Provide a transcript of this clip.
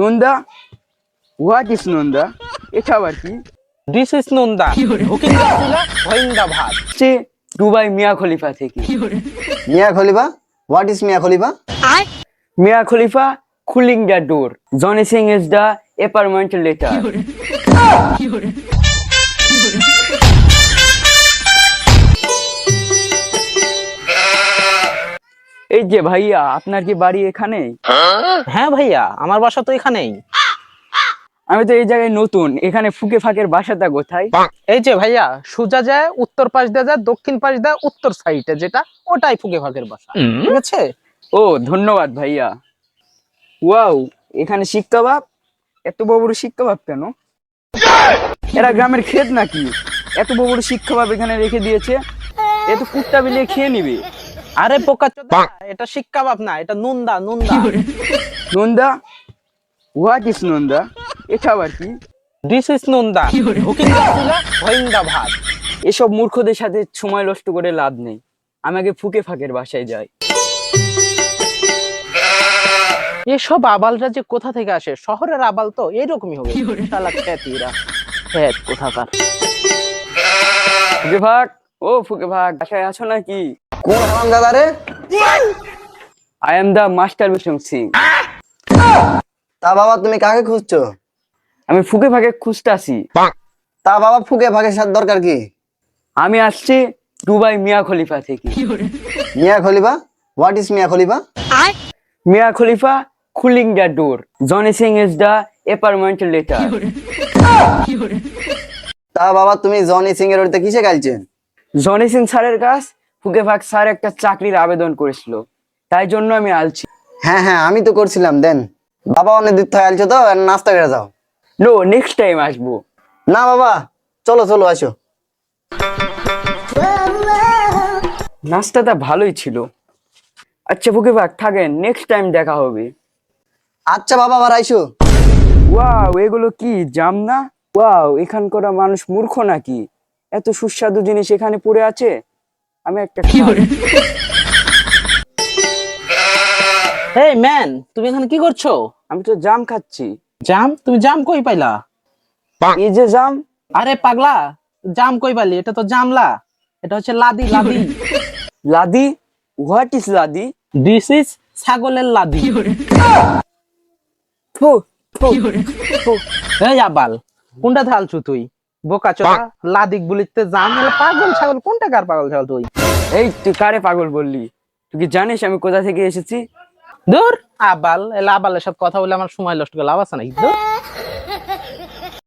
Nanda, what is Nanda? এটা আবার কি? This is Nanda, hooking the চুলা, হোয়িং দা ভাত। সে দুবাই মিয়া খলিফা থেকে। Mia Khalifa? What is Mia Khalifa? Mia Khalifa cooling the door. Johnny Singh is the apartment letter. এই যে ভাইয়া, আপনার কি বাড়ি এখানে? হ্যাঁ ভাইয়া, আমার বাসা তো এখানেই। আমি তো এই জায়গায় নতুন, এখানে ফুকে ফাঁকের বাসাটা কোথায়? এই যে ভাইয়া, সোজা যায়, উত্তর পাশ দিয়ে যায়, দক্ষিণ পাশ দিয়ে উত্তর সাইডে যেটা, ওটাই ফুকে ফাঁকের বাসা। ঠিক আছে? ও ধন্যবাদ ভাইয়া। ওয়াও, এখানে শিক কাবাব। এত বড় বড় শিক কাবাব কেন? এরা গ্রামের ক্ষেত নাকি? এত বড় বড় শিক কাবাব এখানে রেখে দিয়েছে। এ তো কুত্তা বিলিয়ে খেয়ে নিবে। আরে বোকাচোদা, এটা শিক কাবাব না, এটা নুনদা নুনদা। Nanda, what is Nanda? এটা আবার কি? This is Nanda, hooking the চুলা, হোয়িং দা ভাত। এসব মূর্খদের সাথে সময় নষ্ট করে লাভ নেই। আমি আগে ফুকে ফাঁকের বাসায় যাই। এসব আবালরা যে কোথা থেকে আসে, শহরের আবাল তো এইরকমই হবে। শালা খ্যাতিরা, খ্যাত কোথাকার। ফুকে ফাঁক, ও ফুকে ফাঁক, বাসায় আছো নাকি? কোন হারাম দাদা রে? I am the master Bishong Singh. তা বাবা তুমি কাকে খুঁজছো? আমি ফুকে ফাঁকে খুঁজতাছি। তা বাবা ফুকে ফাঁকের সাথে দরকার কি? আমি আসছি দুবাই মিয়া খলিফা থেকে। Mia Khalifa? What is Mia Khalifa? Mia Khalifa cooling the door. Johnny Singh is the apartment letter. তা বাবা তুমি জনি সিং এর ওইতে কিসে গাইছেন? জনি সিং স্যারের কাছ ফুকে ফাঁক স্যার একটা চাকরির আবেদন করেছিল, তাই জন্য আমি আলছি। হ্যাঁ হ্যাঁ আমি তো করছিলাম দেন। বাবা অনেক দূর থেকে আলছো তো, নাস্তা করে যাও। নো, নেক্সট টাইম আসবো। না বাবা, চলো চলো আসো। নাস্তাটা ভালোই ছিল। আচ্ছা ফুকে ফাঁক থাকেন, নেক্সট টাইম দেখা হবে। আচ্ছা বাবা আবার আইসো। ওয়াও, এগুলো কি জাম না? ওয়াও, এখানকার মানুষ মূর্খ নাকি? এত সুস্বাদু জিনিস এখানে পড়ে আছে, আমি একটা খাই। এই ম্যান, তুমি এখানে কি করছো? আমি তো জাম খাচ্ছি। জাম? তুমি জাম কই পাইলা? এই যে জাম। আরে পাগলা, জাম কই পাইলি? এটা তো জামলা, এটা হচ্ছে লাদি লাদি। লাদি? হোয়াট ইজ লাদি? দিস ইজ ছাগলের লাদি। থু, থু, থু। এই আবাল, কোনটা থালছু তুই? বোকা চোদা, লাদিক বলিতে জাম, এলে পাগল ছাগল। কোনটা কার পাগল ছাগল তুই? এই তুই কারে পাগল বললি? তুই কি জানিস আমি কোথা থেকে এসেছি? দূর আবাল, এলে আবালের সাথে কথা বলে আমার সময় নষ্ট করে লাভ আছে নাকি? দূর।